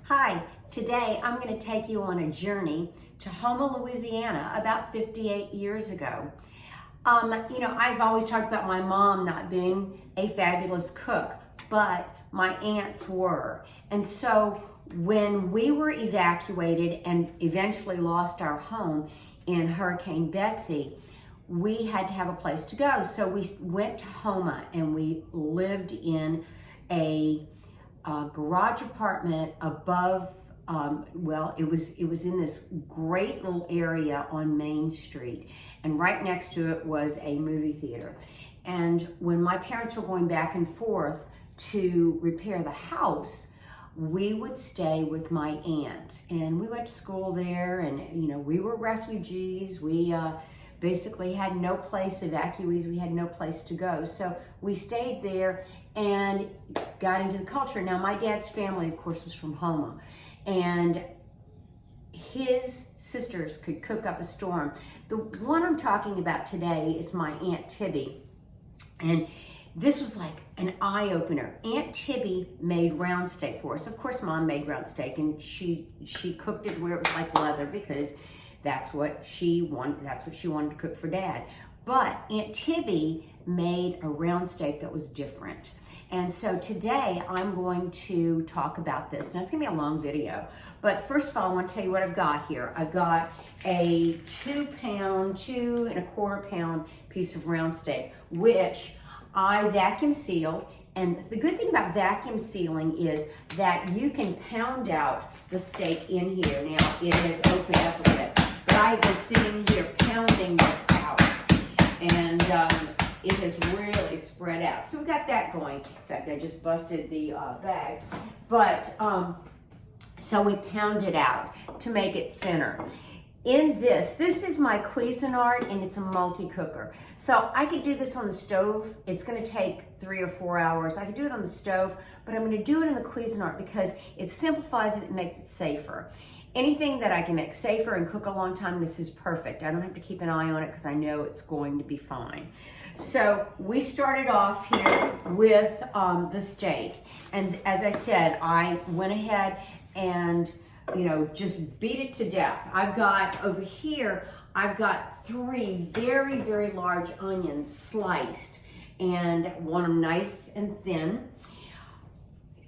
Hi, today I'm going to take you on a journey to Houma, Louisiana about 58 years ago. I've always talked about my mom not being a fabulous cook, but my aunts were. And so when we were evacuated and eventually lost our home in Hurricane Betsy, we had to have a place to go. So we went to Houma and we lived in a garage apartment above, it was in this great little area on Main Street, and right next to it was a movie theater. And when my parents were going back and forth to repair the house, we would stay with my aunt, and we went to school there, and we were refugees. We basically had no place, evacuees, we had no place to go. So we stayed there and got into the culture. Now, my dad's family, of course, was from Houma, and his sisters could cook up a storm. The one I'm talking about today is my Aunt Tibby, and this was like an eye-opener. Aunt Tibby made round steak for us. Of course, Mom made round steak, and she cooked it where it was like leather because that's what she wanted. That's what she wanted to cook for Dad. But Aunt Tibby made a round steak that was different. And so today I'm going to talk about this. Now it's gonna be a long video, but first of all, I want to tell you what I've got here. I've got a 2.25 pound piece of round steak, which I vacuum sealed. And the good thing about vacuum sealing is that you can pound out the steak in here. Now it has opened up a bit, but I've been sitting here pounding this out, and it has really spread out. So we got that going. In fact, I just busted the bag. But, so we pound it out to make it thinner. In this is my Cuisinart, and it's a multi-cooker. So I could do this on the stove. It's gonna take 3 or 4 hours. I could do it on the stove, but I'm gonna do it in the Cuisinart because it simplifies it and makes it safer. Anything that I can make safer and cook a long time, this is perfect. I don't have to keep an eye on it because I know it's going to be fine. So we started off here with the steak. And as I said, I went ahead and just beat it to death. I've got over here, I've got 3 very, very large onions sliced and want them nice and thin.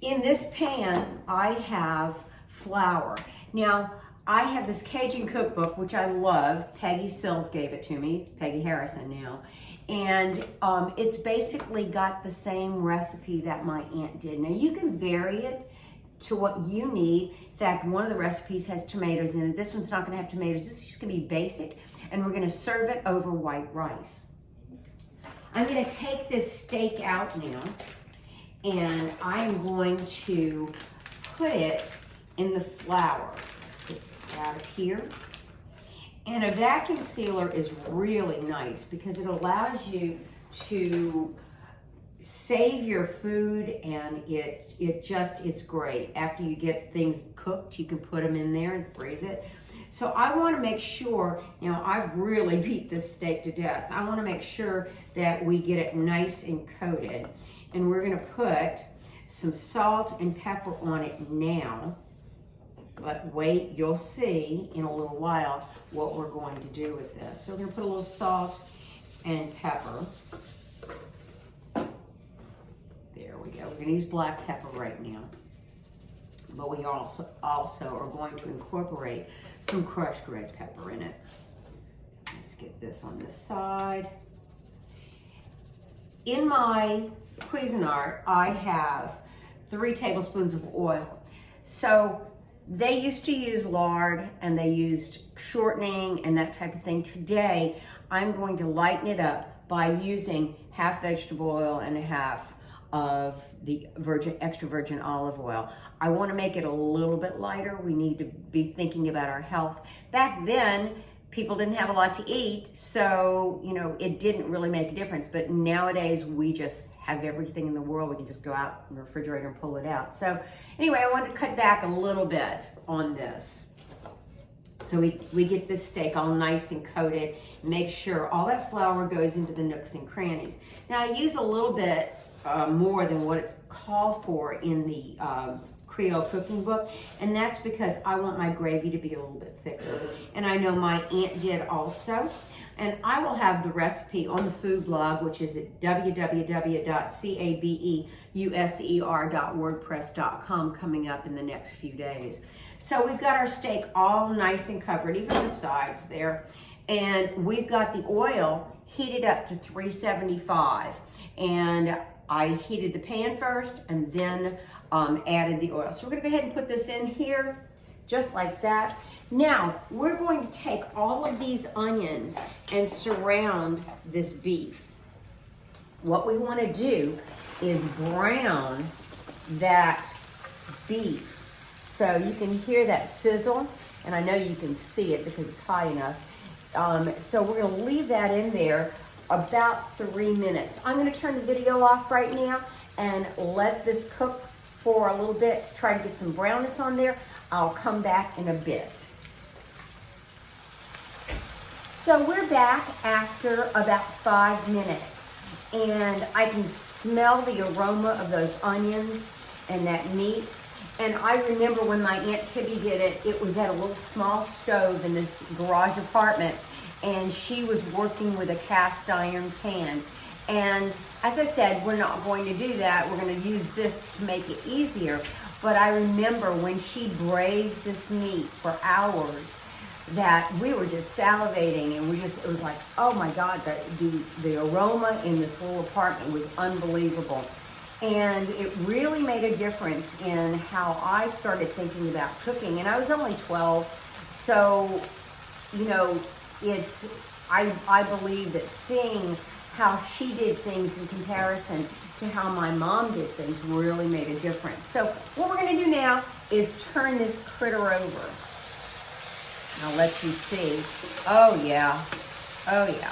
In this pan, I have flour. Now, I have this Cajun cookbook, which I love. Peggy Sills gave it to me, Peggy Harrison now. And it's basically got the same recipe that my aunt did. Now, you can vary it to what you need. In fact, one of the recipes has tomatoes in it. This one's not gonna have tomatoes. This is just gonna be basic, and we're gonna serve it over white rice. I'm gonna take this steak out now, and I am going to put it in the flour. Let's get this out of here. And a vacuum sealer is really nice because it allows you to save your food, and it's great. After you get things cooked, you can put them in there and freeze it. So I want to make sure, I've really beat this steak to death. I want to make sure that we get it nice and coated. And we're going to put some salt and pepper on it now. But wait, you'll see in a little while what we're going to do with this. So we're going to put a little salt and pepper. There we go. We're going to use black pepper right now. But we also are going to incorporate some crushed red pepper in it. Let's get this on this side. In my Cuisinart, I have 3 tablespoons of oil. So they used to use lard, and they used shortening and that type of thing. Today, I'm going to lighten it up by using half vegetable oil and a half of the extra virgin olive oil. I want to make it a little bit lighter. We need to be thinking about our health. Back then, people didn't have a lot to eat, so it didn't really make a difference. But nowadays, we just have everything in the world. We can just go out in the refrigerator and pull it out. So anyway, I wanted to cut back a little bit on this. So we get this steak all nice and coated. Make sure all that flour goes into the nooks and crannies. Now I use a little bit more than what it's called for in the Creole cooking book, and that's because I want my gravy to be a little bit thicker. And I know my aunt did also. And I will have the recipe on the food blog, which is at www.cabeuser.wordpress.com, coming up in the next few days. So we've got our steak all nice and covered, even the sides there. And we've got the oil heated up to 375. And I heated the pan first and then added the oil. So we're gonna go ahead and put this in here, just like that. Now, we're going to take all of these onions and surround this beef. What we want to do is brown that beef. So you can hear that sizzle, and I know you can see it because it's high enough. So we're going to leave that in there about 3 minutes. I'm going to turn the video off right now and let this cook for a little bit to try to get some brownness on there. I'll come back in a bit. So we're back after about 5 minutes, and I can smell the aroma of those onions and that meat. And I remember when my Aunt Tibby did it, it was at a little small stove in this garage apartment, and she was working with a cast iron pan. And as I said, we're not going to do that. We're going to use this to make it easier. But I remember when she braised this meat for hours, that we were just salivating, and it was like, oh my God, the aroma in this little apartment was unbelievable. And it really made a difference in how I started thinking about cooking. And I was only 12, so, you know, I believe that seeing how she did things in comparison to how my mom did things really made a difference. So what we're gonna do now is turn this critter over. I'll let you see. Oh yeah, oh yeah.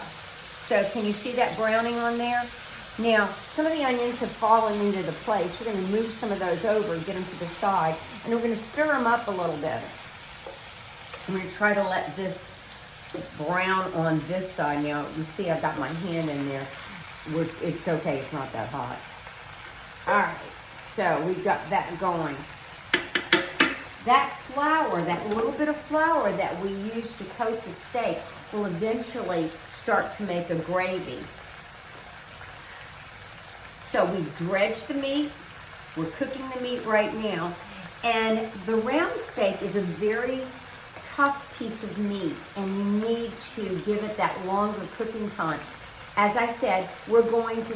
So can you see that browning on there? Now, some of the onions have fallen into the place. We're gonna move some of those over, get them to the side, and we're gonna stir them up a little bit. I'm gonna try to let this brown on this side. Now, you see I've got my hand in there. It's okay, it's not that hot. All right, so we've got that going. That flour, that little bit of flour that we use to coat the steak will eventually start to make a gravy. So we've dredged the meat, we're cooking the meat right now, and the round steak is a very tough piece of meat, and you need to give it that longer cooking time. As I said, we're going to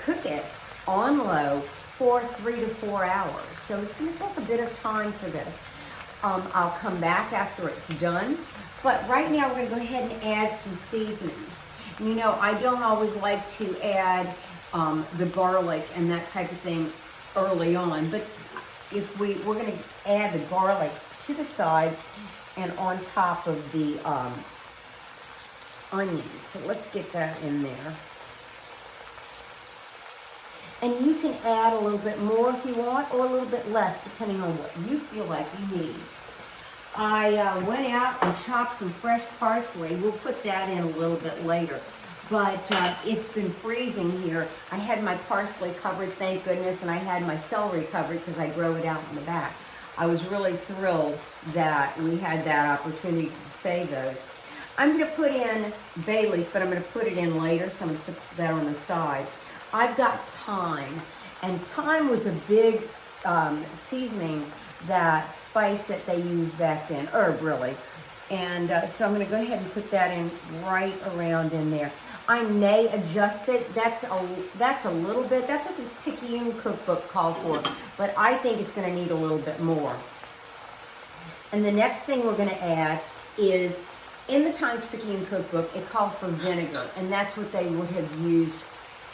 cook it on low for 3 to 4 hours. So it's going to take a bit of time for this. I'll come back after it's done. But right now we're going to go ahead and add some seasonings. You know, I don't always like to add the garlic and that type of thing early on. But if we're going to add the garlic to the sides and on top of the onions. So let's get that in there. And you can add a little bit more if you want, or a little bit less, depending on what you feel like you need. I went out and chopped some fresh parsley. We'll put that in a little bit later. But it's been freezing here. I had my parsley covered, thank goodness, and I had my celery covered because I grow it out in the back. I was really thrilled that we had that opportunity to save those. I'm going to put in bay leaf, but I'm going to put it in later, so I'm going to put that on the side. I've got thyme, and thyme was a big seasoning, that spice that they used back then, herb really. And so I'm going to go ahead and put that in right around in there. I may adjust it. That's a little bit. That's what the Picayune cookbook called for, but I think it's going to need a little bit more. And the next thing we're going to add is, in the Times Picayune cookbook, it called for vinegar, and that's what they would have used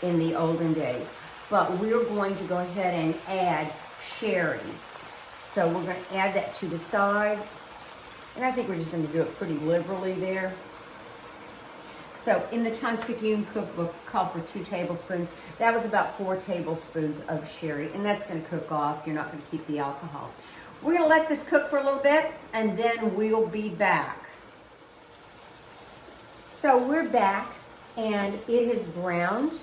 in the olden days. But we're going to go ahead and add sherry. So we're going to add that to the sides. And I think we're just going to do it pretty liberally there. So in the Times Picayune cookbook, called for 2 tablespoons. That was about 4 tablespoons of sherry. And that's going to cook off. You're not going to keep the alcohol. We're going to let this cook for a little bit, and then we'll be back. So we're back, and it has browned.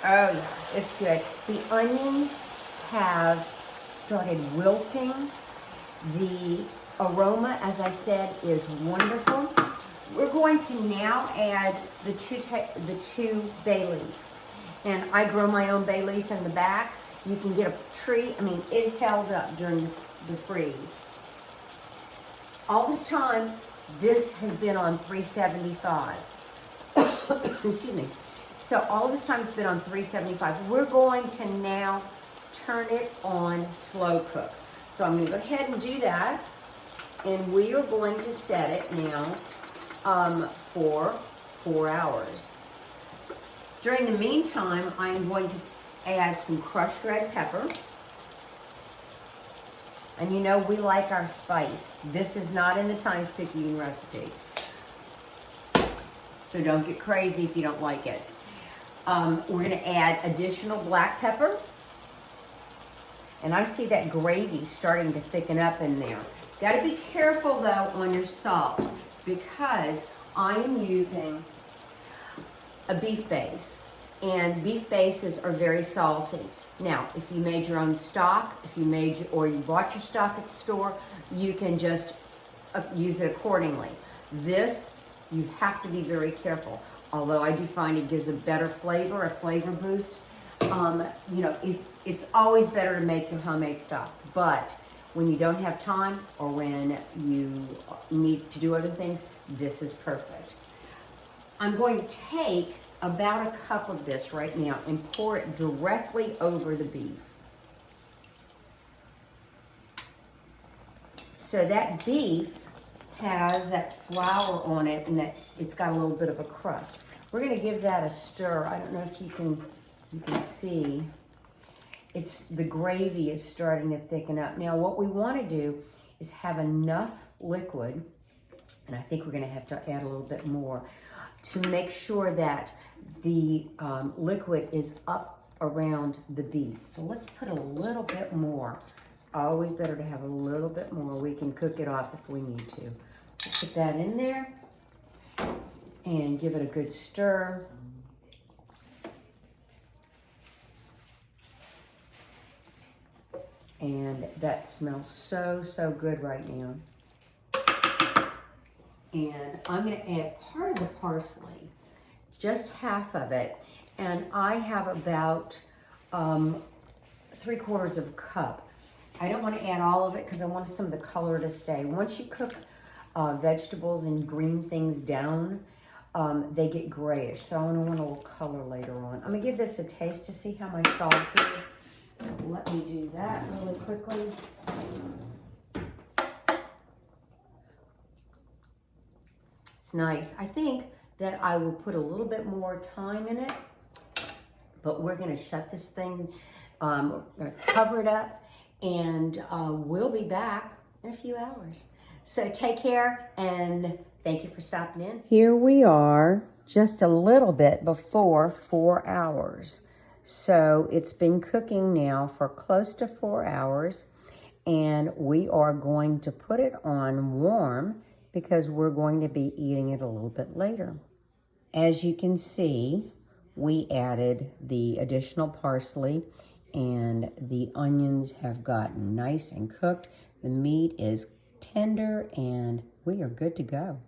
Oh yeah, it's good. The onions have started wilting. The aroma, as I said, is wonderful. We're going to now add the two bay leaf. And I grow my own bay leaf in the back. You can get a tree. I mean, it held up during the freeze. All this time, this has been on 375. Excuse me. So all this time it's been on 375. We're going to now turn it on slow cook. So I'm going to go ahead and do that. And we are going to set it now for 4 hours. During the meantime, I'm going to add some crushed red pepper. And you know, we like our spice. This is not in the Times Picayune recipe. So don't get crazy if you don't like it. We're going to add additional black pepper. And I see that gravy starting to thicken up in there. Got to be careful though on your salt, because I am using a beef base. And beef bases are very salty. Now, if you made your own stock, or you bought your stock at the store, you can just use it accordingly. This, you have to be very careful. Although I do find it gives a better flavor, a flavor boost. You know, it's always better to make your homemade stock. But when you don't have time, or when you need to do other things, this is perfect. I'm going to take about a cup of this right now and pour it directly over the beef. So that beef has that flour on it, and that it's got a little bit of a crust. We're going to give that a stir. I don't know if you can see. The gravy is starting to thicken up. Now what we want to do is have enough liquid, and I think we're going to have to add a little bit more, to make sure that the liquid is up around the beef. So let's put a little bit more. It's always better to have a little bit more. We can cook it off if we need to. Put that in there and give it a good stir. And that smells so, so good right now. And I'm going to add part of the parsley, just half of it. And I have about 3/4 of a cup. I don't want to add all of it because I want some of the color to stay. Once you cook vegetables and green things down, they get grayish. So I want a little color later on. I'm going to give this a taste to see how my salt is. So let me do that really quickly. It's nice. I think that I will put a little bit more thyme in it, but we're going to shut this thing, we're going to cover it up, and we'll be back in a few hours. So take care, and thank you for stopping in. Here we are, just a little bit before 4 hours. So it's been cooking now for close to 4 hours, and we are going to put it on warm because we're going to be eating it a little bit later. As you can see, we added the additional parsley, and the onions have gotten nice and cooked. The meat is tender, and we are good to go.